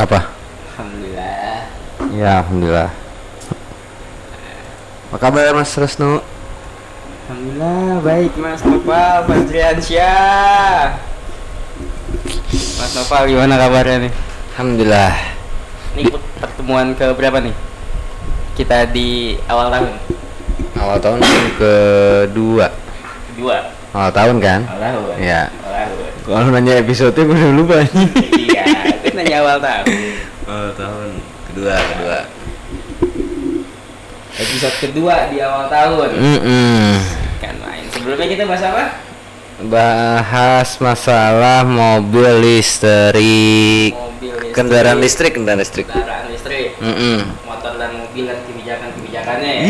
Kenapa? Alhamdulillah. Ya, alhamdulillah. Apa kabar Mas Resno? Alhamdulillah baik Mas Nopal, Mas Driansyah. Mas Nopal gimana kabarnya nih? Alhamdulillah. Ini pertemuan ke berapa nih? Kita di awal tahun. Awal tahun kedua. Kedua. Awal tahun kan? Awal tahun. Iya. Awal tahun. Kalau nanya episode gue udah lupa nih. Iya, itu nanya awal tahun. Awal tahun kedua. Episode kedua di awal tahun. Kan main. Sebelumnya kita bahas apa? Bahas masalah mobil listrik. Kendaraan listrik. Kendaraan listrik. Motor dan mobil dan kebijakannya ya.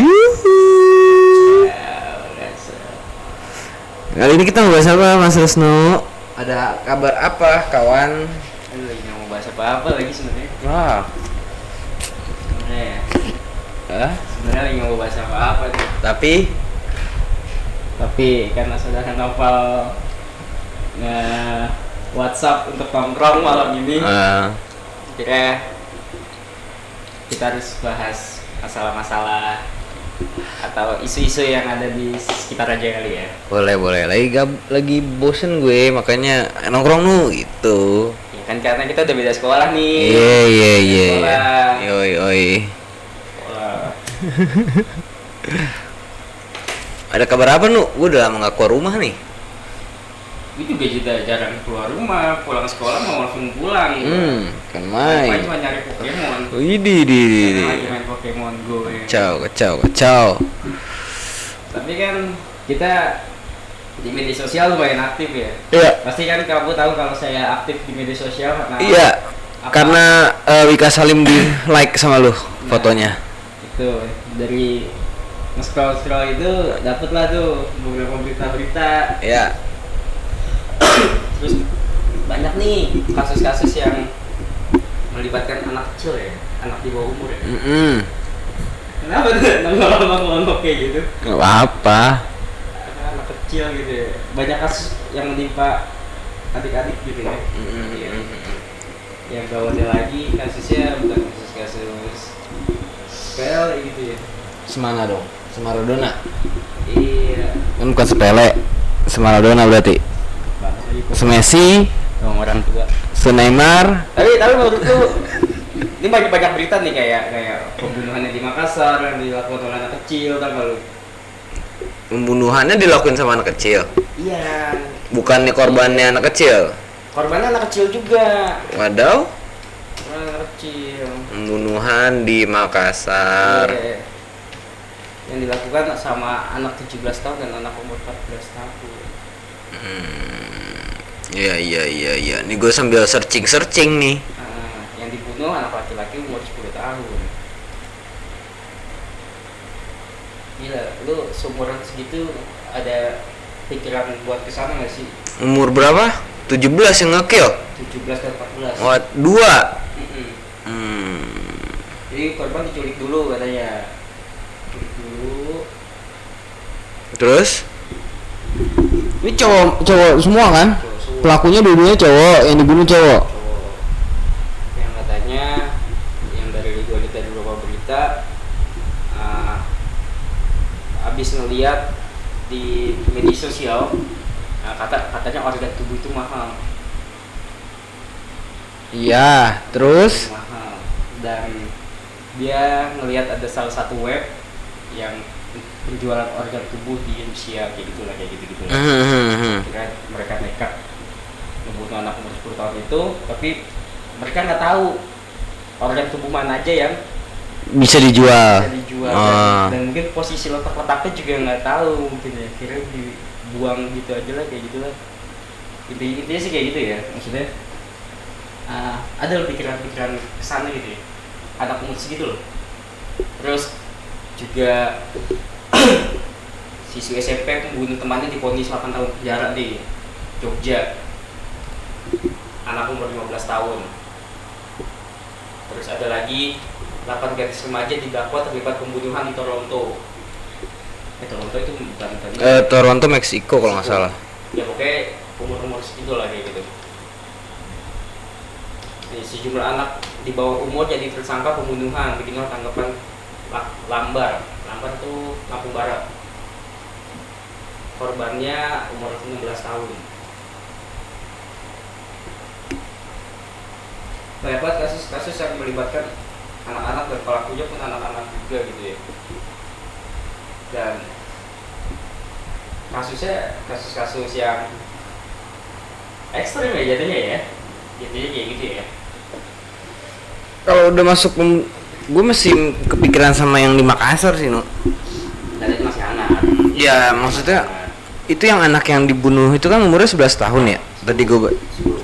Kali ini kita mau bahas apa Mas Resno? Ada kabar apa kawan? Aduh, lagi nggak mau bahas apa-apa lagi sebenarnya. Wah. Sebenarnya lagi nggak mau bahas apa-apa nih. Tapi karena saudara Novel WhatsApp untuk nongkrong malam ini, kira kita harus bahas masalah-masalah atau isu-isu yang ada di sekitar aja kali ya. Boleh. Lagi bosen gue, makanya nongkrong lu gitu. Ya kan karena kita udah beda sekolah nih. Iya. Sekolah. Yoi. Sekolah. Ada kabar apa nu? Gue udah lama gak keluar rumah nih. Gue juga jarang keluar rumah, pulang sekolah mau langsung pulang. Kan main. Main cuma nyari Pokemon. Widih. Lagi main Pokemon Go ya. Kacau. Tapi kan kita di media sosial lumayan aktif ya. Iya. Pasti kan kamu tahu kalau saya aktif di media sosial karena Iya. Karena Wika Salim di like sama lu fotonya. Itu dari scroll itu dapet lah tuh beberapa berita-berita. Iya. Terus banyak nih kasus-kasus yang melibatkan anak kecil ya, anak di bawah umur ya. Kenapa tuh ngomong kayak gitu? Gak apa-apa. Karena anak kecil gitu ya. Banyak kasus yang menimpa adik-adik gitu ya. Yang gawatnya lagi kasusnya bukan kasus sepele gitu ya. Semana dong. Semaradona. Iya. Kan bukan sepele. Semaradona berarti. Semesi, Orang tua. Neymar. Tapi menurut lu ini banyak berita nih kayak pembunuhannya di Makassar yang dilakukan oleh anak kecil, kan kalau Pembunuhannya dilakukan sama anak kecil. iya. Bukannya korbannya anak kecil. Korbannya anak kecil juga. Wadaw. Anak kecil. Pembunuhan di Makassar. Iya. Yang dilakukan sama anak 17 tahun dan anak umur 14 tahun. Iya. Nih gue sambil searching nih. Yang dibunuh anak laki-laki umur 10 tahun. Gila, lu seumuran segitu ada pikiran buat kesana nggak sih? Umur berapa? 17 yang ngekill. 17 dan 14. Wah, 2. Jadi korban diculik dulu katanya. Terus? Ini cowok semua kan? Cowok. Pelakunya dua-duanya cowok, yang dibunuh cowok. Yang katanya yang dari gue lihat dari beberapa berita abis ngeliat di media sosial katanya organ tubuh itu mahal. Iya, terus? Mahal. Dan dia ngelihat ada salah satu web yang penjualan organ tubuh di Indonesia kayak gitu. Kira mereka nekat membunuh anak umur 10 tahun itu, tapi mereka nggak tahu organ tubuh mana aja yang Bisa dijual. dan mungkin posisi letaknya juga nggak tahu, mungkin ya kira dibuang gitu aja lah, kayak gitulah. Intinya sih kayak gitu ya, maksudnya ada loh pikiran kesana gitu ya, anak umur segitu loh. Terus juga siswi SMP membunuh temannya divonis 8 tahun penjara di Jogja, anak umur 15 tahun. Terus ada lagi 8 gadis remaja didakwa terlibat pembunuhan di Toronto. Toronto itu bukan tadi. Toronto, Meksiko kalau nggak salah. Ya pokoknya umur segitu lah kayak gitu. Jadi sejumlah anak di bawah umur jadi tersangka pembunuhan, beginilah tanggapan Lambar tuh Lampung Barat. Korbannya umur 16 tahun. Banyak banget kasus-kasus yang melibatkan anak-anak, dan pelakunya pun anak-anak juga gitu ya. Dan kasusnya kasus-kasus yang ekstrim ya jadinya ya. Jadinya kayak gitu ya. Kalau udah masuk gue masih kepikiran sama yang di Makassar sih, no. Dan itu masih anak. Ya maksudnya itu yang anak yang dibunuh itu kan umurnya 11 tahun ya. Tadi gue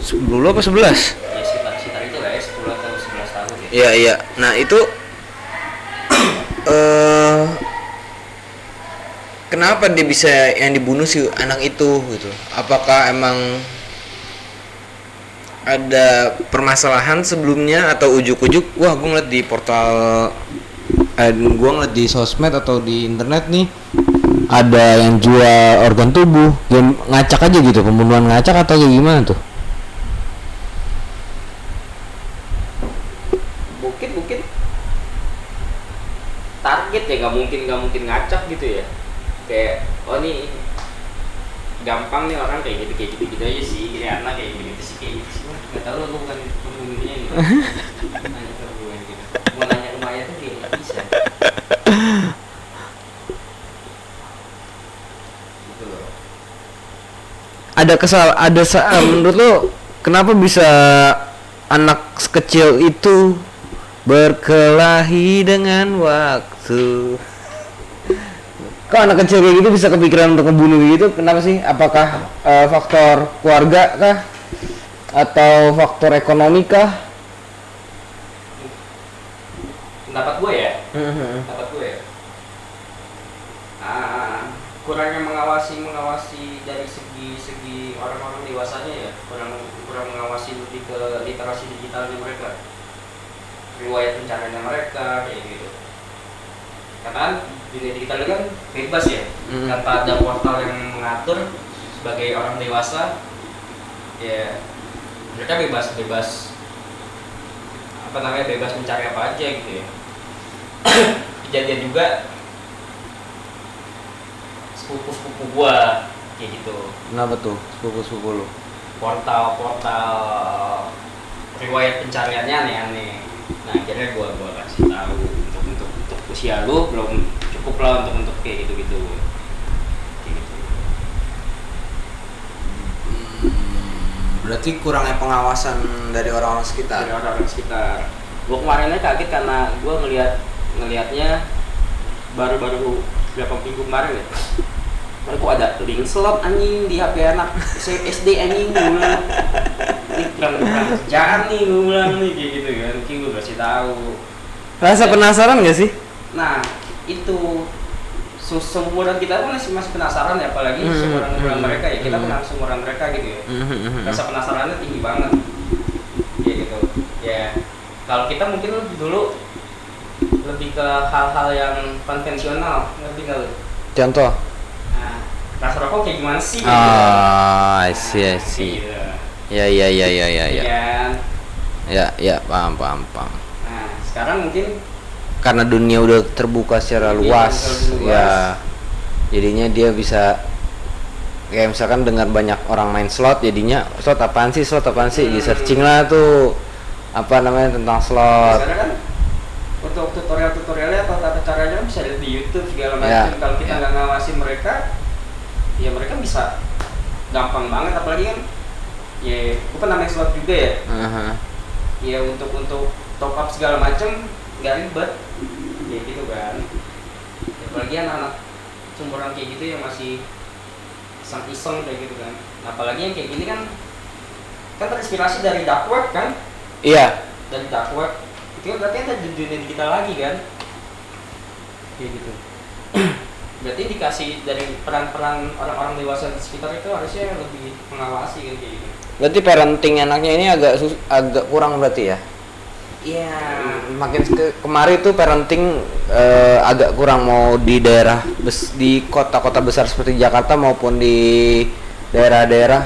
10 apa 11? Ya sekitar itu lah ya, 10 atau 11 tahun ya. Iya iya. Nah itu kenapa dia bisa yang dibunuh si anak itu gitu? Apakah emang ada permasalahan sebelumnya atau ujuk-ujuk? Wah, gue ngeliat di portal, gue ngeliat di sosmed atau di internet nih ada yang jual organ tubuh, yang ngacak aja gitu, pembunuhan ngacak atau kayak gimana tuh? Mungkin target ya, nggak mungkin ngacak gitu ya. Kayak oh nih gampang nih orang kayak gitu aja sih, gini anak kayak gitu sih, kayak gitu sih. Nggak tahu, gue bukan pembunuhnya gitu. Nanya ke gue gitu, mau nanya ke Maya tuh kayak nggak bisa gitu loh. Menurut lo kenapa bisa anak kecil itu berkelahi dengan waktu? Kok anak kecil kayak gitu bisa kepikiran untuk ngebunuh gitu? Kenapa sih? Apakah faktor keluarga kah? Atau faktor ekonomi kah? Pendapat gue ya, kurangnya mengawasi dari segi orang-orang dewasanya ya, kurang mengawasi lebih ke literasi digitalnya mereka, riwayat pencariannya mereka kayak gitu. Karena kan dunia digital itu kan bebas ya, tanpa ada portal yang mengatur. Sebagai orang dewasa ya mereka bebas bebas mencari apa aja gitu ya. Kejadian juga sepupu gua kayak gitu. Kenapa tuh sepupu lu? Portal riwayat pencariannya aneh-aneh. Nah akhirnya gua kasih tahu untuk usia lu belum cukup lah untuk kayak gitu. Berarti kurangnya pengawasan dari orang-orang sekitar. Gua kemarinnya kaget karena gua ngelihatnya baru berapa minggu kemarin ya. Kok ada link slot anjing di HP anak SD anjing, gue bilang ini kurang kerjaan nih, gue bilang nih kayak gitu kan. Mungkin gue kasih tahu. Rasa penasaran gak sih? Nah itu seumuran kita kan masih penasaran ya, apalagi seumuran mereka ya, kita pernah seumuran mereka gitu ya. Rasa penasarannya tinggi banget kayak gitu ya. Kalau kita mungkin dulu lebih ke hal-hal yang konvensional, ngerti nggak lu? Contoh? Nah, rasa rokok kayak gimana sih? I see. Gitu. Ya. Kan? Ya, paham. Nah, sekarang mungkin karena dunia udah terbuka secara luas, ya jadinya dia bisa kayak misalkan dengan banyak orang main slot, jadinya slot apaan sih di searching lah tuh apa namanya tentang slot. Sekarang kan untuk tutorialnya atau tata caranya bisa lihat di YouTube segala macam. Kalau kita nggak ngawasin mereka, ya mereka bisa gampang banget. Apalagi kan ya gue pernah main slot juga ya. Ya untuk top up segala macam nggak ribet ya gitu kan. Apalagi anak-anak sumuran kayak gitu yang masih iseng kayak gitu kan. Apalagi yang kayak gini kan terinspirasi dari dark web kan. Iya, dari dark web itu berarti ada di dunia digital lagi kan kayak gitu. Berarti dikasih dari peran-peran orang-orang dewasa di sekitar itu harusnya lebih mengawasi kan kayak gitu. Berarti parenting anaknya ini agak kurang berarti ya? Iya. Makin kemarin tuh parenting agak kurang, mau di daerah di kota-kota besar seperti Jakarta maupun di daerah-daerah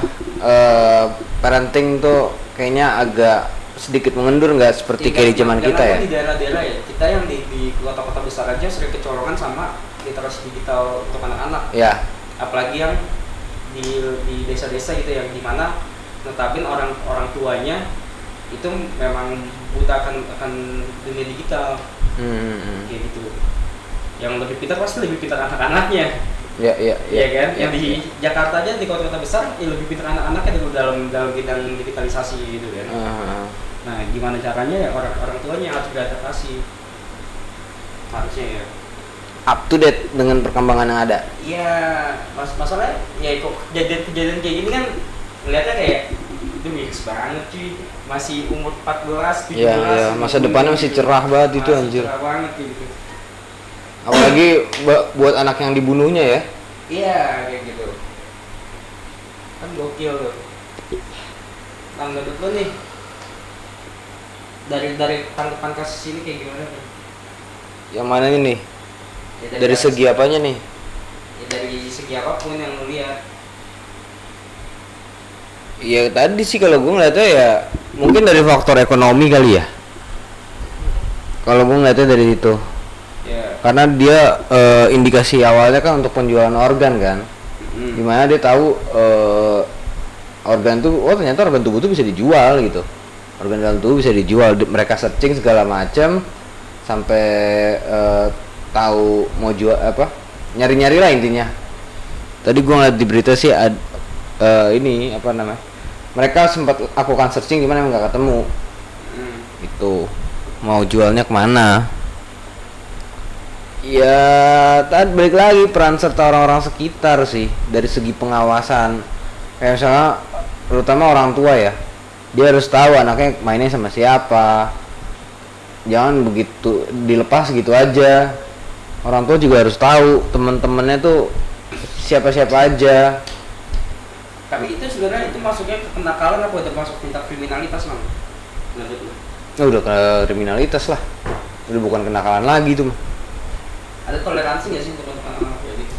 parenting tuh kayaknya agak sedikit mengendur, nggak seperti kayak di zaman kita ya. Di daerah-daerah ya, kita yang di kota-kota besar aja sering kecolongan sama literasi digital untuk anak-anak. Ya. Apalagi yang di desa-desa gitu yang dimana notabene orang tuanya itu memang buta akan dunia digital. Kayak gitu. Yang lebih pintar pasti lebih pintar anak-anaknya. Iya Kan? Yang di Jakarta aja di kota-kota besar ya lebih pintar anak-anaknya dalam bidang digitalisasi gitu kan. Nah, gimana caranya ya orang tuanya harus beradaptasi. Harusnya ya up to date dengan perkembangan yang ada. Iya, masalahnya ya kok kejadian kayak gini kan ngeliatnya kayak itu mix banget cuy. Masih umur 14, 17. Iya, masa depannya masih cerah banget itu anjir. Cerah banget gitu. Apalagi buat anak yang dibunuhnya ya. Iya, kayak gitu. Kan gokil tuh. Nah, menurut lo nih dari tanggapan kasus ini kayak gimana tuh? Yang mana ini? Ya, dari segi apanya nih? Ya dari segi apapun yang lo lihat. Ya tadi sih kalau gue ngeliatnya ya mungkin dari faktor ekonomi kali ya. Kalau gue ngeliatnya dari itu. Ya. Karena dia indikasi awalnya kan untuk penjualan organ kan. Dimana dia tahu organ tuh, oh ternyata organ tubuh tuh bisa dijual gitu. Organ dalam tubuh bisa dijual. Mereka searching segala macam sampai tahu mau jual apa, nyari-nyari lah intinya. Tadi gue ngeliat di berita sih ini apa namanya, mereka sempat lakukan searching gimana nggak ketemu. Itu mau jualnya kemana? Ya tadi balik lagi peran serta orang-orang sekitar sih dari segi pengawasan. Kayak misalnya terutama orang tua ya, dia harus tahu anaknya mainnya sama siapa, jangan begitu dilepas gitu aja. Orang tua juga harus tahu teman-temannya tuh siapa-siapa aja. Tapi itu sebenarnya itu masuknya ke kenakalan apa udah masuk tindak kriminalitas mang? Menurut lu? Nah, udah ke kriminalitas lah, udah bukan kenakalan lagi tuh. Ada toleransi nggak sih untuk anak-anak kayak gitu?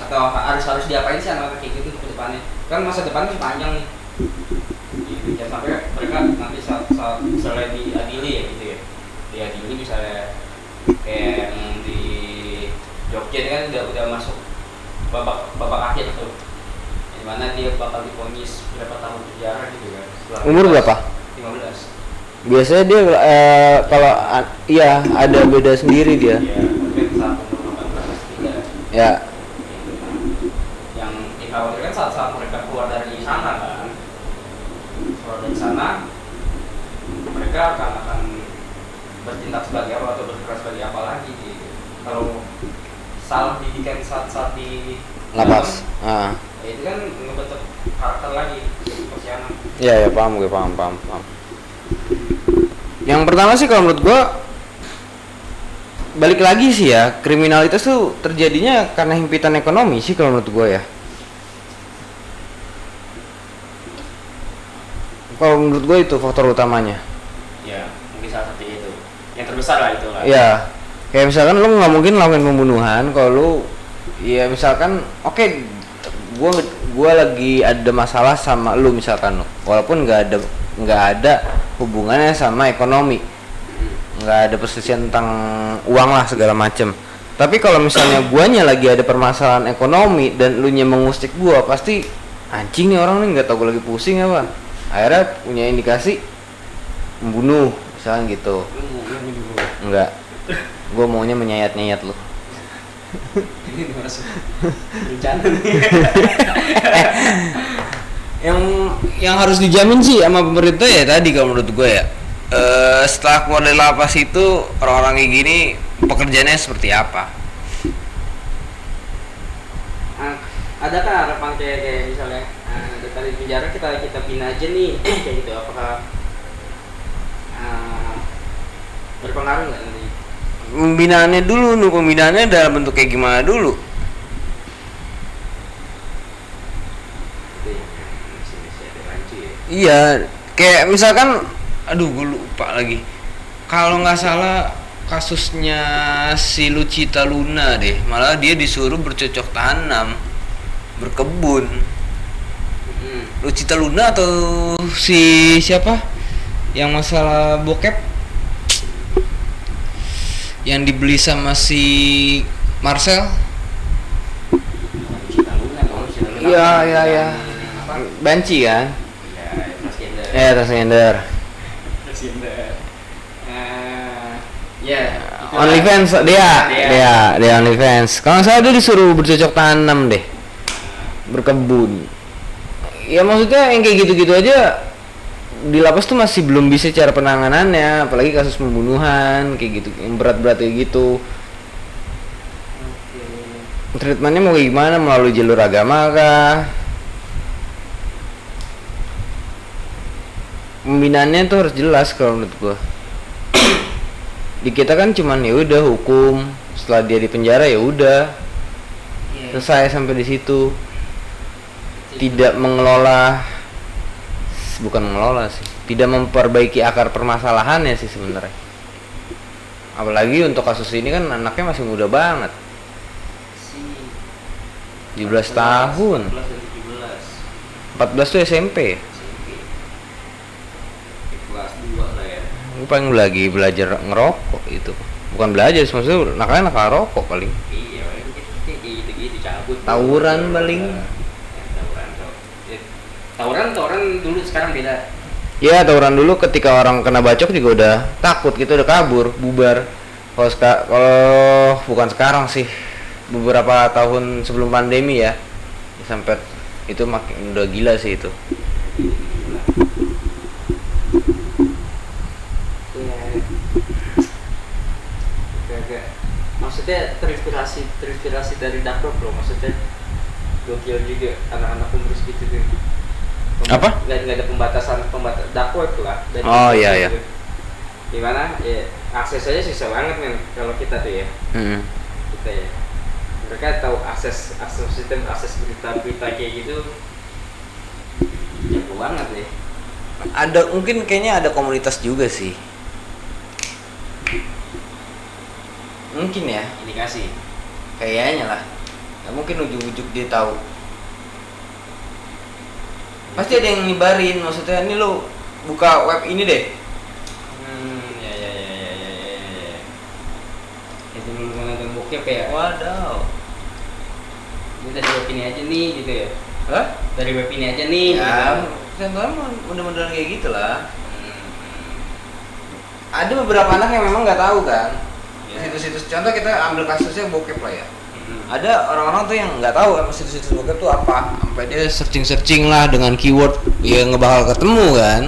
Atau harus diapain sih anak-anak kayak gitu ke depannya? Kan masa depannya masih panjang nih. Jangan sampai mereka nanti saat misalnya diadili ya gitu ya, diadili misalnya kayak yang di Jogja kan udah masuk babak akhir tuh, dimana dia bakal divonis berapa tahun penjara gitu kan. Umur berapa? 15. Biasanya dia kalau iya ada beda sendiri dia. Iya, mungkin saat umur 18 3. Ya. Yang dikhawatirkan saat mereka keluar dari sana kan, keluar dari sana mereka akan bertindak sebagai apa atau berkeras sebagai apa lagi gitu. Kalau salah didikan saat di Lapas. ya itu kan ngebentuk karakter lagi seperti anak. Iya paham gue paham. Yang pertama sih kalau menurut gue balik lagi sih ya, kriminalitas tuh terjadinya karena himpitan ekonomi sih kalau menurut gue ya. Kalau menurut gue itu faktor utamanya. Ya mungkin salah satu itu yang terbesar lah itu lah. Iya, kayak misalkan lu nggak mungkin lakuin pembunuhan kalau lu, ya misalkan oke, gua lagi ada masalah sama lu misalkan, walaupun nggak ada hubungannya sama ekonomi, nggak ada perselisihan tentang uang lah segala macem. Tapi kalau misalnya guanya lagi ada permasalahan ekonomi dan lu nya mengusik gua, pasti anjing nih orang nih nggak tahu gua lagi pusing apa, akhirnya punya indikasi membunuh misalkan gitu. Enggak, gue maunya menyayat-nyayat lu. Ini masuk rencana nih. yang harus dijamin sih sama pemerintah ya tadi kalau menurut gue ya, setelah keluar dari lapas itu orang-orang kayak gini pekerjaannya seperti apa? Adakah harapan kayak misalnya dari penjara kita bina aja nih kayak gitu, apakah berpengaruh nggak nanti? Pembinaannya dulu, pembinaannya dalam bentuk kayak gimana dulu? Iya, kayak misalkan, aduh gue lupa lagi. Kalau nggak salah kasusnya si Lucita Luna deh, malah dia disuruh bercocok tanam, berkebun. Lucita Luna atau si siapa? Yang masalah bokep yang dibeli sama si Marcel. Iya. Banci kan? Ya, Transgender. Ya. OnlyFans dia OnlyFans. Kalau nggak salah dia disuruh bercocok tanam deh, berkebun. Ya maksudnya yang kayak gitu-gitu aja di lapas tuh masih belum bisa cara penanganannya, apalagi kasus pembunuhan kayak gitu, yang berat-berat kayak gitu. Treatmentnya mau kayak gimana, melalui jalur agama kah? Pembinaannya tuh harus jelas kalau menurut gua. Di kita kan cuman ya udah hukum, setelah dia di penjara ya udah selesai sampai di situ. Tidak bukan mengelola sih, tidak memperbaiki akar permasalahannya sih sebenarnya. Apalagi untuk kasus ini kan anaknya masih muda banget, 17 tahun. 14 tuh SMP. Kelas 2 lah ya. Paling lagi belajar ngerokok itu. Bukan belajar, maksudnya nakal rokok paling. Iya, gitu cabut. Tawuran paling. Tawuran dulu sekarang beda. Ya tawuran dulu ketika orang kena bacok juga udah takut gitu, udah kabur, bubar. Kalau bukan sekarang sih, beberapa tahun sebelum pandemi ya, sampai itu makin udah gila sih itu. Agak maksudnya terinspirasi dari Dark Web loh, maksudnya gokil juga anak-anak umur segitu tuh. Apa? Nggak ada pembatasan Dark Web lah. Oh iya. Gitu. Gimana? Ya akses aja susah banget men kalau kita tuh ya. Kita ya. Mereka tahu akses berita kayak gitu. Jago banget deh. Mungkin kayaknya ada komunitas juga sih. Mungkin ya. Indikasi. Kayaknya lah. Nggak mungkin ujuk-ujuk dia tahu. Pasti ada yang nyebarin, maksudnya ini lo buka web ini deh. Ya. Itu dulu nonton bokep ya. Wadaw. Ini dari web ini aja nih gitu ya. Hah? Dari web ini aja nih. Ya, contohnya mudah-mudahan kayak gitu lah. Ada beberapa anak yang memang nggak tahu kan. Situs-situs, contoh kita ambil kasusnya bokep lah ya. Ada orang-orang tuh yang nggak tahu kan situs-situs bokep tuh apa, sampai dia searching lah dengan keyword yang ngebakal ketemu kan.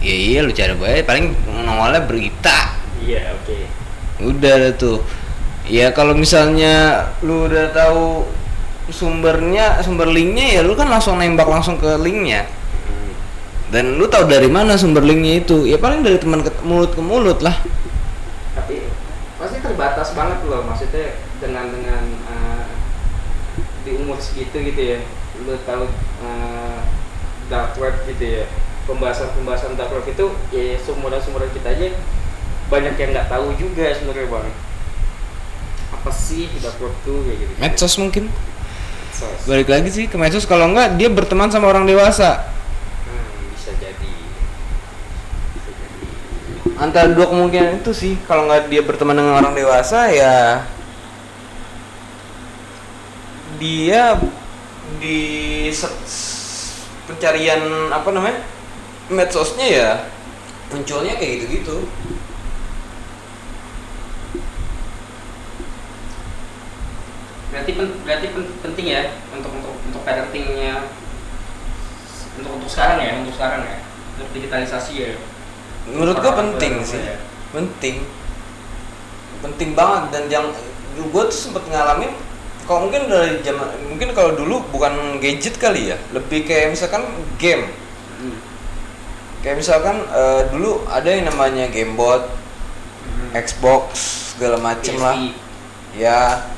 Iya lu cari baik, paling nongolnya berita. Iya, oke. Udah tuh. Ya kalau misalnya lu udah tahu sumber linknya, ya lu kan langsung nembak langsung ke linknya. Dan lu tahu dari mana sumber linknya itu? Ya paling dari teman mulut ke mulut lah. Tapi pasti terbatas banget loh, maksudnya dengan di umur segitu gitu ya, lu tahu dark web gitu ya, pembahasan dark web itu ya sumuran kita aja banyak yang nggak tahu juga sebenarnya bang. Apa sih dark web tuh kayak gitu? Medsos mungkin. Medsos. Balik lagi sih ke medsos, kalau enggak dia berteman sama orang dewasa. Bisa jadi. Antara dua kemungkinan itu sih, kalau nggak dia berteman dengan orang dewasa ya dia di pencarian medsosnya ya munculnya kayak gitu-gitu. Berarti penting ya untuk parentingnya untuk sekarang ya untuk digitalisasi ya. Menurut gua penting sih ya. penting banget. Dan yang gua tuh sempet ngalamin, kalau mungkin kalau dulu bukan gadget kali ya, lebih kayak misalkan game. Kayak misalkan dulu ada yang namanya Gamebot, Xbox segala macem lah. Ya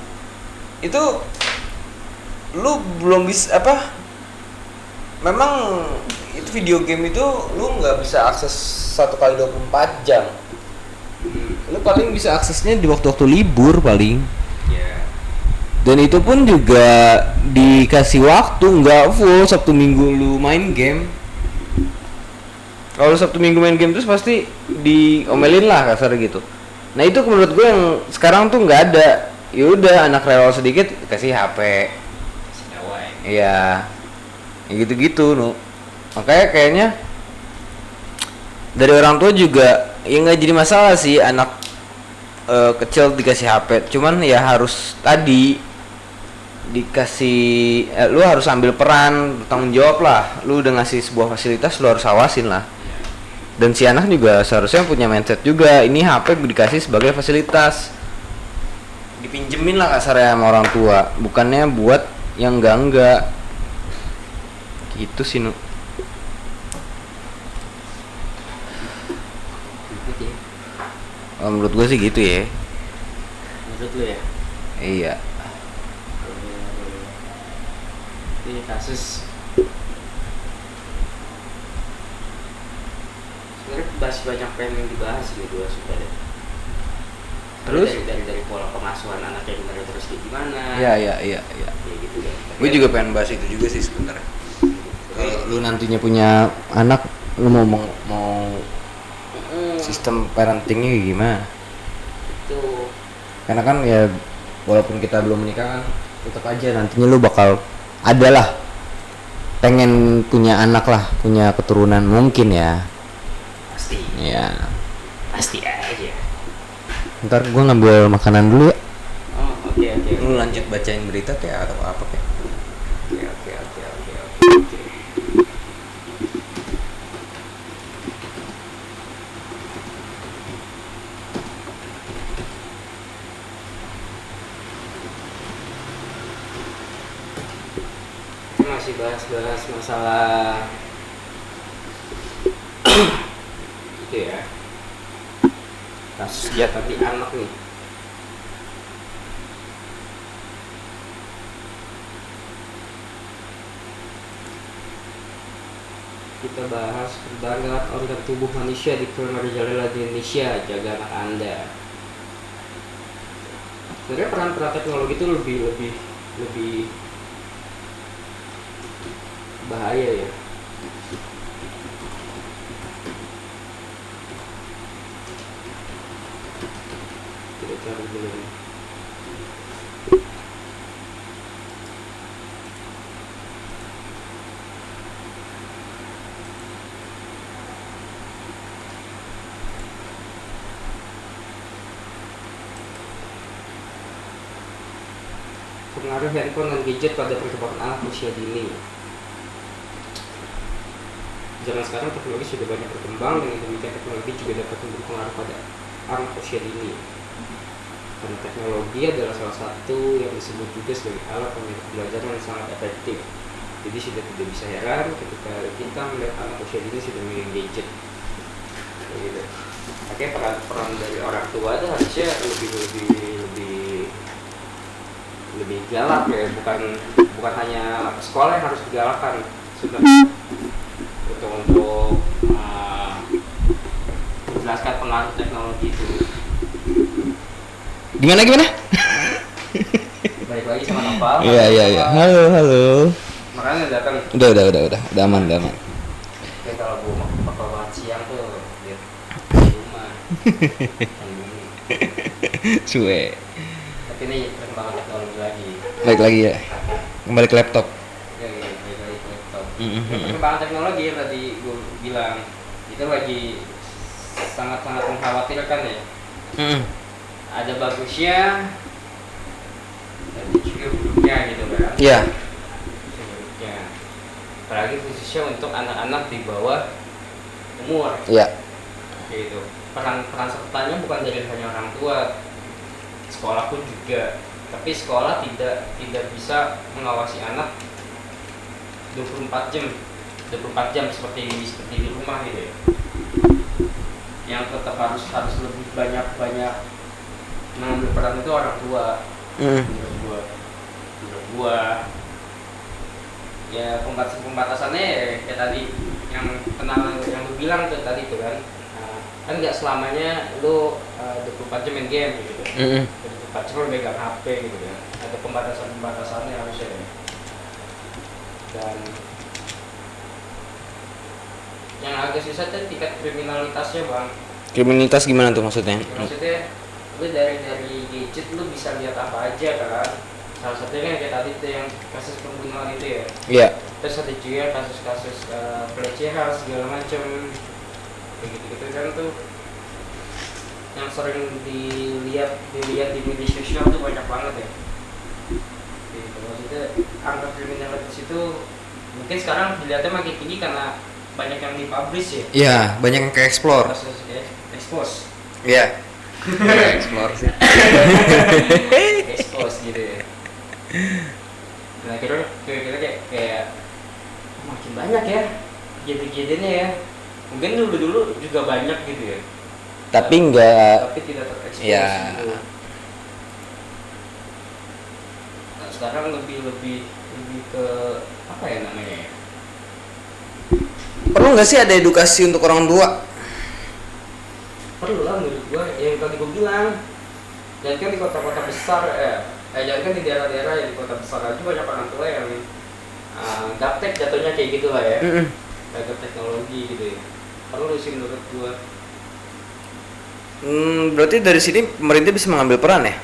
itu lu belum bisa memang itu video game itu lu nggak bisa akses 1x24 jam. Lu paling bisa aksesnya di waktu-waktu libur paling. Dan itu pun juga dikasih waktu, nggak full Sabtu Minggu lu main game. Kalau Sabtu Minggu main game terus pasti diomelin lah kasar gitu. Nah itu menurut gue yang sekarang tuh nggak ada. Yaudah anak rewel sedikit kasih HP. Iya, ya gitu-gitu nu. Makanya kayaknya dari orang tua juga ya nggak jadi masalah sih anak kecil dikasih HP. Cuman ya harus tadi dikasih lu harus ambil peran tanggung jawab lah. Lu udah ngasih sebuah fasilitas, lu harus awasin lah. Dan si anak juga seharusnya punya mindset juga, ini HP dikasih sebagai fasilitas, dipinjemin lah kasarnya sama orang tua, bukannya buat yang enggak gitu sih nu. Menurut gue sih gitu ya. Menurut lu ya? Iya. Ini kasus sebenarnya masih banyak pengen dibahas gitu sebenarnya. Terus dari pola pengasuhan anak yang benar terus kayak gimana? Iya. Ya gitu kan. Gue juga pengen bahas itu juga sih sebenarnya. Kalau lu nantinya punya anak, lu mau sistem parentingnya gimana? Itu Karena kan ya walaupun kita belum menikah kan tetap aja nantinya lu bakal adalah pengen punya anak lah, punya keturunan mungkin ya. pasti. Ya. Pasti aja. Ntar gue ngambil makanan dulu ya. Oh, oke. Lu lanjut bacain berita kayak atau apa kayak. Oke. Kita masih bahas masalah itu ya, kasus jatati anak nih. Kita bahas perdagangan organ tubuh manusia di Jalan di Indonesia, jaga anak Anda. Sebenarnya peran teknologi itu lebih bahaya ya. Kita cari dulu nih. Pengaruh handphone dan gadget pada perkembangan anak usia dini. Zaman sekarang teknologi sudah banyak berkembang, dengan demikian teknologi juga dapat berpengaruh pada anak usia dini. Karena teknologi adalah salah satu yang disebut juga sebagai alat pembelajaran yang sangat efektif. Jadi sudah tidak bisa heran ketika kita melihat anak usia dini sudah memegang gadget. Gitu. Oke, peran dari orang tua itu harusnya lebih galak ya, bukan hanya sekolah yang harus digalakkan sudah untuk menjelaskan pengaruh teknologi itu. Gimana? Balik lagi sama Noval. Iya. Halo. Makanya datang. Udah aman. Kayak kalau gua bakal makan siang tuh di rumah. Cuek. Tapi ini perkembangan teknologi lagi. Baik lagi ya. Kembali ke laptop. Ya, balik lagi ke laptop. Perkembangan teknologi yang tadi gua bilang itu lagi sangat-sangat mengkhawatirkan ya. Ada bagusnya dan juga buruknya gitu kan. Iya. Buruknya, apalagi khususnya untuk anak-anak di bawah umur. Iya. Gitu. Peran sertanya bukan dari hanya orang tua, sekolah pun juga. Tapi sekolah tidak bisa mengawasi anak 24 jam seperti di rumah gitu ya. Yang tetap harus lebih banyak mengambil peran itu orang tua. Menurut gua ya pembatasannya kayak tadi yang lu bilang tuh tadi tuh kan. Kan nggak selamanya lu 24 jam main game gitu. 24 jam lu megang HP gitu ya. Ada pembatasannya harusnya ya. Dan Yang agak susah tuh tingkat kriminalitasnya bang. Kriminalitas gimana tuh maksudnya? Maksudnya lu dari gadget lu bisa lihat apa aja kan. Salah satunya kan kayak tadi tuh yang kasus pembunuhan itu ya. Iya. Terus ada juga kasus-kasus pelecehan segala macam kayak gitu-gitu kan tuh yang sering dilihat di media sosial tuh banyak banget ya. Gitu. Maksudnya angka kriminalitas itu mungkin sekarang dilihatnya makin tinggi karena banyak yang dipublish ya. Iya, banyak yang ke explore. Kasus expose. Iya. Explore sih. Expose gitu ya. Nah kira-kira kayak makin banyak ya kejadian-kejadiannya ya. Mungkin dulu juga banyak gitu ya. Tapi enggak. Tapi tidak terekspos Ya. gitu. Nah, sekarang lebih ke apa ya namanya ya? Perlu nggak sih ada edukasi untuk orang tua? Perlu lah menurut gua yang tadi gua bilang. Jangan kan di kota-kota besar jangan kan di daerah-daerah yang di kota besar aja banyak orang tua yang gaptek jatuhnya kayak gitu lah ya. Kayak teknologi gitu ya. Perlu sih menurut gua. Berarti dari sini pemerintah bisa mengambil peran ya?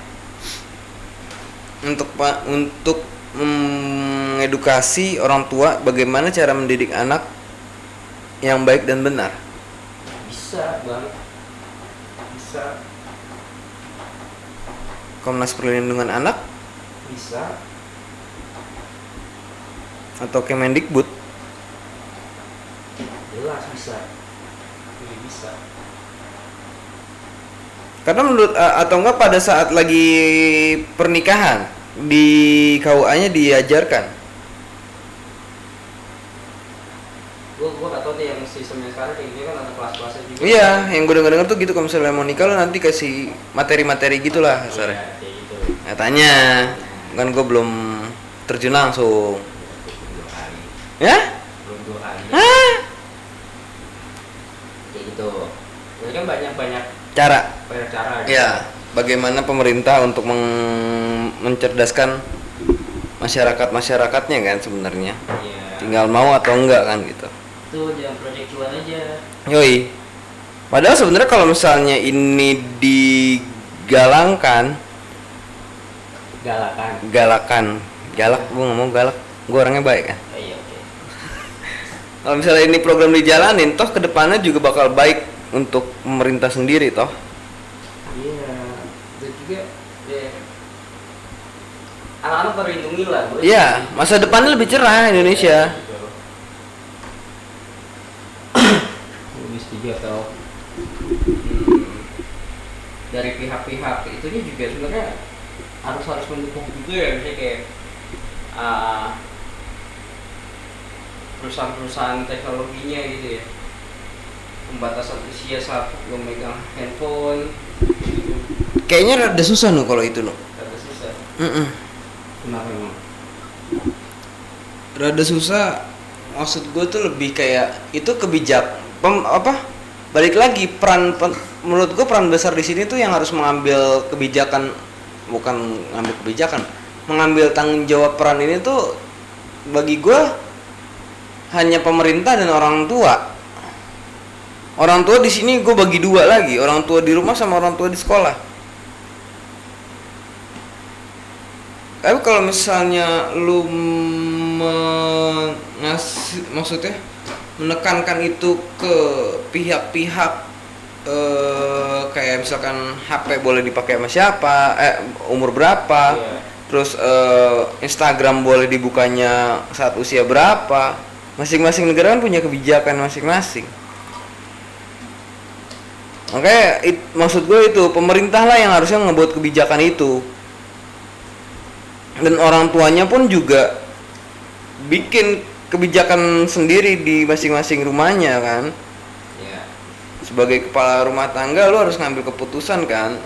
Untuk mengedukasi orang tua bagaimana cara mendidik anak yang baik dan benar. Bisa bang. Bisa. Komnas Perlindungan Anak Bisa. atau Kemendikbud. Jelas bisa. Ini bisa. Karena menurut atau enggak pada saat lagi pernikahan di KUA-nya diajarkan. Gua gak tau nih yang sistemnya sekarang kayak gini kan ada kelas-kelasnya juga. Iya, yang gue denger tuh gitu, kalau misalnya mau nikah lo nanti kasih materi-materi gitulah kasarnya. Iya, kayak gitu. Katanya, kan gue belum terjun langsung. Belum 2 hari. Ya? Belum 2 hari. Hah? Kayak gitu. Jadi kan banyak Cara. cara. Gitu. Ya, bagaimana pemerintah untuk mencerdaskan masyarakatnya kan sebenarnya. Iya. Tinggal mau atau enggak kan gitu. Tuh jangan proyek cuan aja. Yoi. Padahal sebenarnya kalau misalnya ini digalangkan, galak, gue ngomong galak, gue orangnya baik kan. Iya, oke. Kalau misalnya ini program dijalanin, toh kedepannya juga bakal baik untuk pemerintah sendiri toh. Iya. Dan juga ya anak-anak terlindungi lah. Iya, masa depannya lebih cerah Indonesia. Lebih setuju atau dari pihak-pihak itunya juga sebenarnya harus mendukung juga ya, misalnya kayak perusahaan-perusahaan teknologinya gitu ya, pembatasan usia saat memegang handphone gitu. Kayaknya rada susah no kalau itu no. Rada susah. Kenapa emang? Rada susah. Maksud gue tuh lebih kayak itu balik lagi menurut gue peran besar di sini tuh yang harus mengambil kebijakan, bukan mengambil kebijakan, mengambil tanggung jawab peran ini tuh bagi gue hanya pemerintah dan orang tua. Orang tua di sini gue bagi dua lagi, orang tua di rumah sama orang tua di sekolah. Tapi kalau misalnya lu maksudnya menekankan itu ke pihak-pihak kayak misalkan HP boleh dipakai sama siapa, umur berapa, terus Instagram boleh dibukanya saat usia berapa. Masing-masing negara kan punya kebijakan masing-masing. Makanya maksud gue itu pemerintah lah yang harusnya ngebuat kebijakan itu. Dan orang tuanya pun juga bikin kebijakan sendiri di masing-masing rumahnya kan. Ya. Sebagai kepala rumah tangga lu harus ngambil keputusan kan.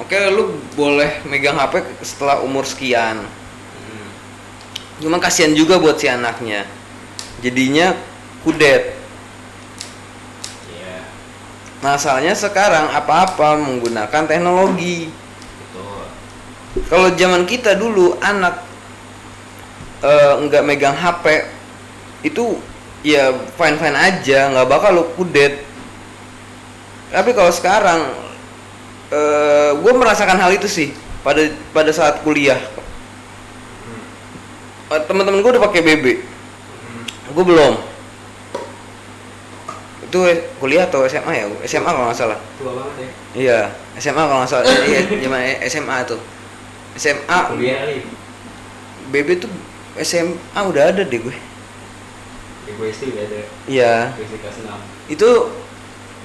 Oke, lu boleh megang HP setelah umur sekian. Cuma kasihan juga buat si anaknya. Jadinya kudet. Iya. Masalahnya sekarang apa-apa menggunakan teknologi. Betul. Kalau zaman kita dulu anak nggak megang HP itu ya fine aja, nggak bakal lu kudet. Tapi kalau sekarang gue merasakan hal itu sih pada saat kuliah. Teman-teman gue udah pakai BB, gue belum. Itu kuliah atau SMA ya? SMA kalau nggak salah. Tua banget ya. Iya, SMA kalau nggak salah. Iya, zaman SMA tuh. SMA. Kuliah kali. BB tuh SMA udah ada deh gue. Ya, gue SD udah ada. Iya. Gue SD kelas 6. Itu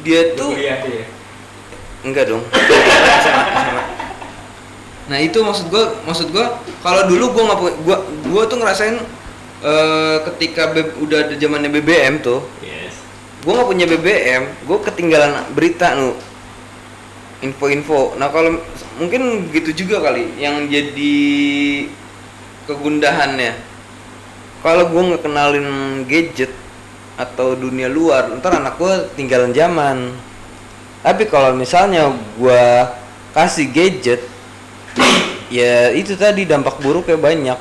dia tuh kuliah tuh ya. enggak dong. SMA. Nah itu maksud gue kalau dulu gue tuh ngerasain ketika udah ada zamannya BBM tuh. Yes. Gue nggak punya BBM, gue ketinggalan berita info-info. Nah kalau mungkin gitu juga kali yang jadi kegundahannya. Kalau gue nggak kenalin gadget atau dunia luar, ntar anak gue tinggalan zaman. Tapi kalau misalnya gue kasih gadget, ya itu tadi dampak buruknya banyak.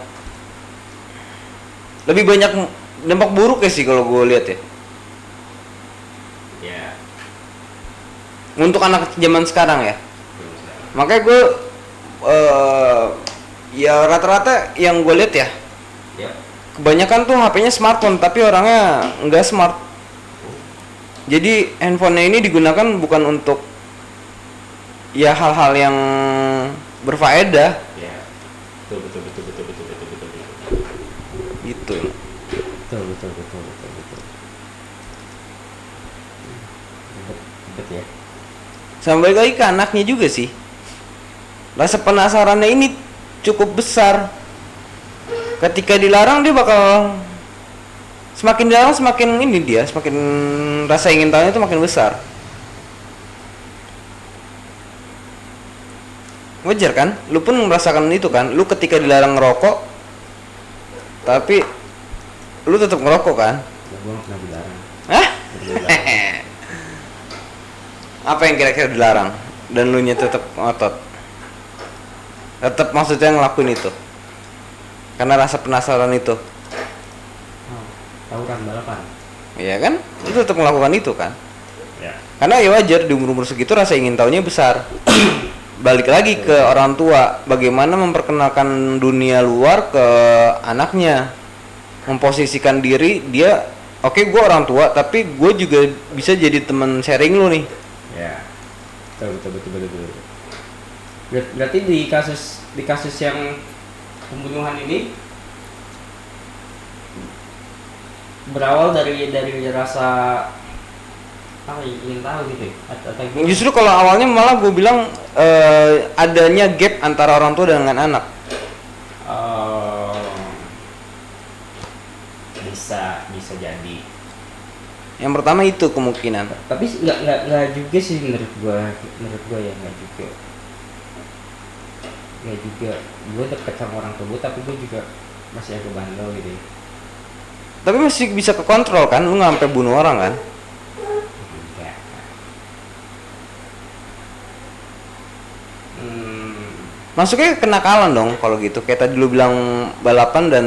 Lebih banyak dampak buruknya sih kalau gue lihat ya. Ya. Untuk anak zaman sekarang ya. Makanya gue ya rata-rata yang gue lihat ya. Ya. Kebanyakan tuh HP-nya smartphone tapi orangnya nggak smart. Jadi handphonenya ini digunakan bukan untuk ya hal-hal yang berfaedah. Ya. Betul. Gitu. Betul. Ribet ya. Sampai lagi ke anaknya juga sih. Rasa penasarannya ini cukup besar. Ketika dilarang dia bakal semakin dilarang semakin rasa ingin tahunya itu makin besar. Wajar kan? Lu pun merasakan itu kan? Lu ketika dilarang ngerokok tapi lu tetap ngerokok kan? Gue nggak pernah dilarang. Hah? Apa yang kira-kira dilarang dan lu nya tetap ngotot? Tetap maksudnya ngelakuin itu karena rasa penasaran itu. Tawuran balapan. Iya kan? Lu tetap melakukan itu kan? Ya. Karena ya wajar di umur segitu rasa ingin tahunya besar. Balik lagi ke orang tua, bagaimana memperkenalkan dunia luar ke anaknya, memposisikan diri dia, oke, gue orang tua tapi gue juga bisa jadi teman sharing lu nih. Ya. Betul. Berarti di kasus yang pembunuhan ini berawal dari rasa apa ingin tahu gitu ya? Atau Justru kalau awalnya malah gue bilang adanya gap antara orang tua dengan anak. Bisa jadi. Yang pertama itu kemungkinan. Tapi nggak juga sih menurut gua ya nggak juga. Gua deket sama orang tua gua tapi gua juga masih agak bandel gitu ya. Tapi masih bisa kekontrol kan, lu nggak sampai bunuh orang kan? Enggak. Masuknya kenakalan dong kalau gitu. Kayak tadi lu bilang balapan dan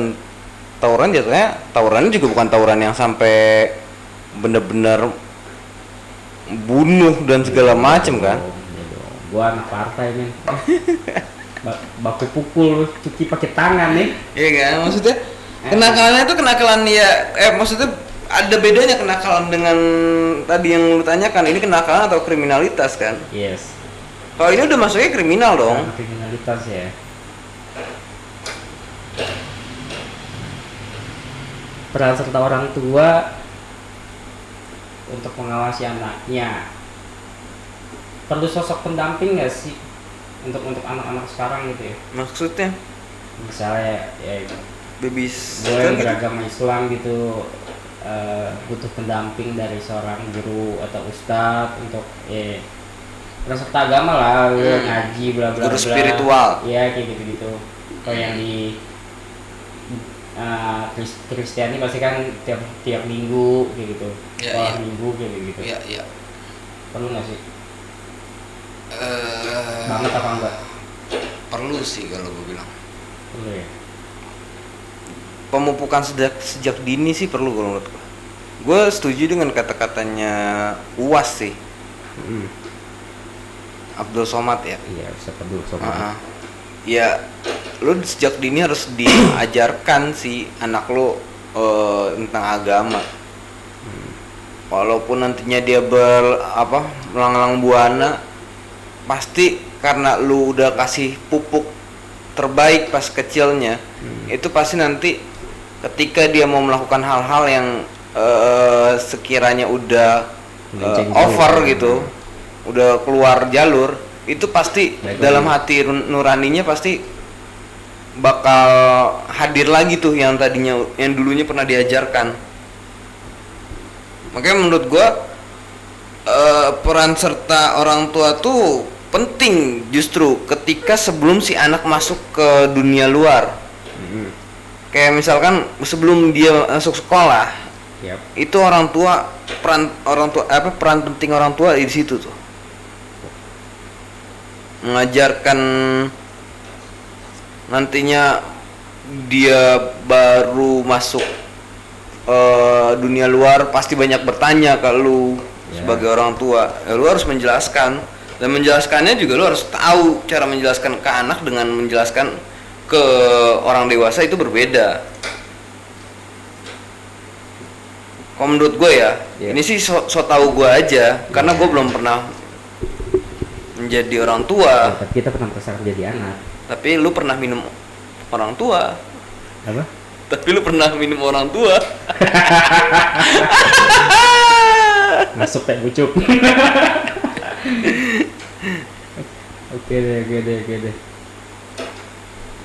tawuran, jatuhnya tawurannya juga bukan tawuran yang sampai bener-bener bunuh dan segala macem kan? Gua anak partai men. Baku pukul, cuci pakai tangan nih. Iya kan, maksudnya kenakalannya itu kenakalan ya, maksudnya ada bedanya kenakalan dengan tadi yang lu tanyakan, ini kenakalan atau kriminalitas kan? Yes. Kalau ini udah masuknya kriminal dong. Kriminalitas ya. Peran serta orang tua untuk mengawasi anaknya. Perlu sosok pendamping nggak sih untuk anak-anak sekarang gitu ya? Maksudnya? Misalnya ya Bebis. gue yang beragama Islam gitu, butuh pendamping dari seorang guru atau ustadz untuk peserta agama lah, ngaji bla bla bla. Guru spiritual. Iya kayak gitu. Kalau yang di Kristiani pasti kan tiap minggu kayak gitu. Ya. Minggu kayak gitu. Iya. Perlu nggak sih? Banget apa enggak? Perlu sih kalau gue bilang. Perlu ya. Pemupukan sejak dini sih perlu kalau menurut gue. gue setuju dengan kata-katanya UAS sih, Abdul Somad ya. Iya, siapa dulu sobat. Ya, lu sejak dini harus diajarkan si anak lu tentang agama. Walaupun nantinya dia melanglang buana, pasti karena lu udah kasih pupuk terbaik pas kecilnya, itu pasti nanti ketika dia mau melakukan hal-hal yang sekiranya udah over gitu, udah keluar jalur, itu pasti dalam hati nuraninya pasti bakal hadir lagi tuh yang dulunya pernah diajarkan. Makanya menurut gua peran serta orang tua tuh penting justru ketika sebelum si anak masuk ke dunia luar. Kayak misalkan sebelum dia masuk sekolah, itu peran penting orang tua di situ tuh. Mengajarkan nantinya dia baru masuk dunia luar pasti banyak bertanya ke lu sebagai orang tua. Ya, lu harus menjelaskan, dan menjelaskannya juga lu harus tahu cara menjelaskan ke anak dengan menjelaskan ke orang dewasa itu berbeda. Kalau menurut gue ya, ini sih so tahu gue aja, karena gue belum pernah menjadi orang tua. Tapi kita pernah berusaha menjadi anak. Tapi lu pernah minum orang tua. Apa? Tapi lu pernah minum orang tua. Masuk teh bucuk. Oke deh.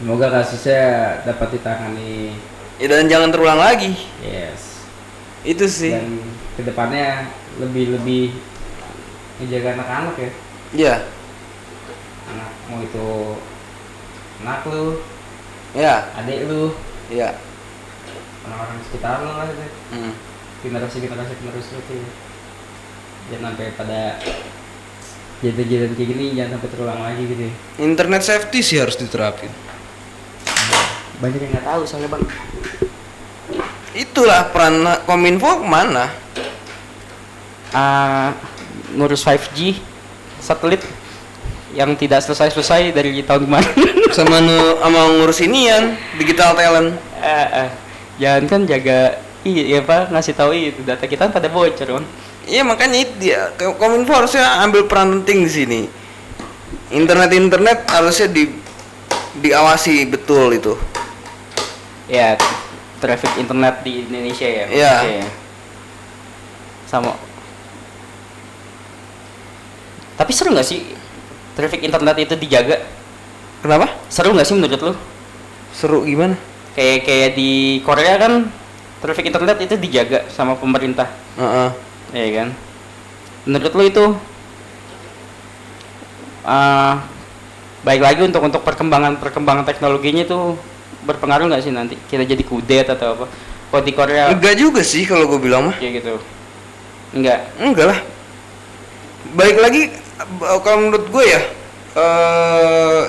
Semoga kasusnya dapat ditangani. Ya, dan jangan terulang lagi. Yes. Itu sih. Dan kedepannya lebih menjaga anak-anak ya. Iya. Anak mau itu anak lu, ya, adik lu, ya, orang-orang sekitar lu lah itu. Generasi lu tuh. Jangan sampai pada kejadian kayak gini jangan sampai terulang lagi gitu. Internet safety sih harus diterapin. Banyak yang nggak tahu soalnya bang. Itulah peran Kominfo kemana? Ngurus 5G satelit yang tidak selesai dari tahun kemarin. sama ngurus inian digital talent. Jangan kan jaga ngasih tahu itu data kita pada bocor kan. Iya, makanya itu dia. Kominfo harusnya ambil peran penting di sini. Internet harusnya diawasi betul itu. Ya, traffic internet di Indonesia ya. Iya. Okay. Sama. Tapi seru nggak sih traffic internet itu dijaga? Kenapa? Seru nggak sih menurut lu? Seru gimana? Kayak di Korea kan traffic internet itu dijaga sama pemerintah. Iya kan? Menurut lu itu baik lagi untuk perkembangan teknologinya itu berpengaruh nggak sih nanti kita jadi kudet atau apa? Kalau di Korea enggak juga sih kalau gue bilang mah. Ya gitu. Enggak lah. Baik lagi kalau menurut gue ya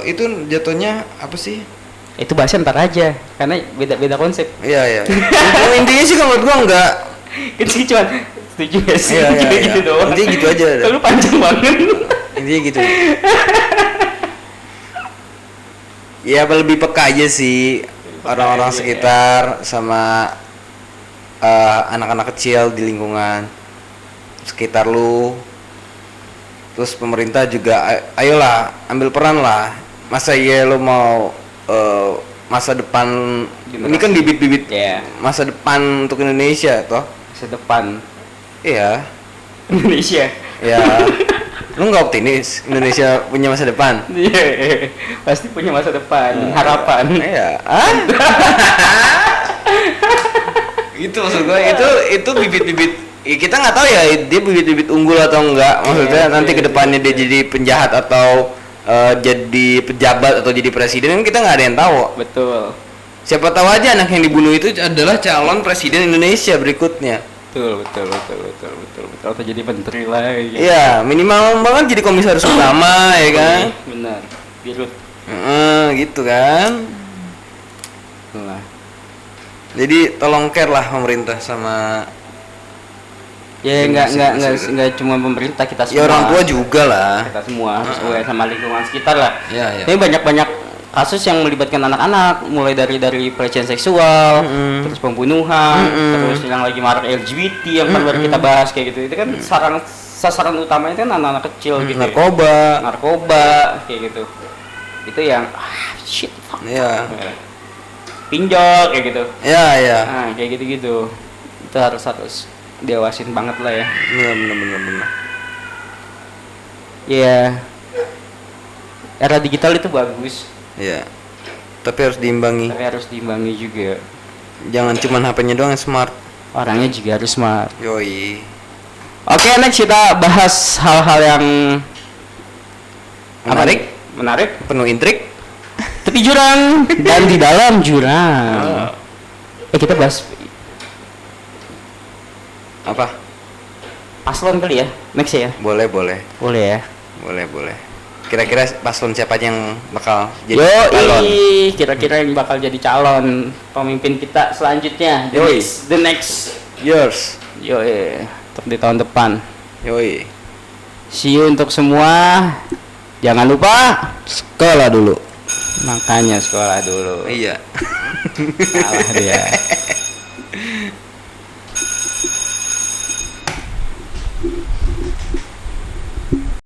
itu jatuhnya apa sih? Itu bahasa ntar aja karena beda konsep. Iya. Intinya sih kalau menurut gue enggak. Itu sih cuma setuju ya sih. Iya. Gitu doang. Intinya gitu aja. Lu panjang banget. Intinya gitu. Ya lebih peka aja sih orang-orang sekitar sama anak-anak kecil di lingkungan sekitar lu. Terus pemerintah juga ayolah ambil peran lah. Masa lu mau masa depan generasi. Ini kan bibit-bibit masa depan untuk Indonesia toh. Masa depan. Iya. Indonesia. Ya. Lu nggak optimis Indonesia punya masa depan? Iya, pasti punya masa depan, harapan. Iya. Itu maksud gue itu bibit-bibit. Kita nggak tahu ya dia bibit-bibit unggul atau enggak. Maksudnya nanti kedepannya dia jadi penjahat atau jadi pejabat atau jadi presiden kan kita nggak ada yang tahu. Betul. Siapa tahu aja anak yang dibunuh itu adalah calon presiden Indonesia berikutnya. Betul. Atau jadi menteri lagi. Iya, minimal banget jadi komisaris utama ya kan. Benar. Birut. Gitu kan. Lah. Jadi tolong care lah pemerintah sama Ya nggak cuma pemerintah, kita semua. Ya orang tua juga lah. Kita semua harus aware sama lingkungan sekitar lah. Ya. Tapi banyak kasus yang melibatkan anak-anak, mulai dari pelecehan seksual, terus pembunuhan, terus yang lagi marak LGBT yang kan baru kita bahas kayak gitu. Itu kan sasaran utamanya kan anak-anak kecil gitu. Narkoba kayak gitu. Itu yang shit. Fuck. Iya. Pinjol kayak gitu. Iya. Nah, kayak gitu-gitu. Itu harus diawasin banget lah ya. Bener. Iya. Era digital itu bagus. Iya. Tapi harus diimbangi. Juga. Jangan cuma HP-nya doang yang smart. Orangnya juga harus smart. Yoi. Oke, next kita bahas hal-hal yang menarik, penuh intrik, tepi jurang dan di dalam jurang. Kita bahas apa? Paslon kali ya, next ya. Boleh ya. Boleh. Kira-kira paslon siapa yang bakal jadi calon? Kira-kira yang bakal jadi calon pemimpin kita selanjutnya. The next years. Untuk di tahun depan. See you untuk semua. Jangan lupa sekolah dulu. Makanya sekolah dulu. Iya. Salah dia.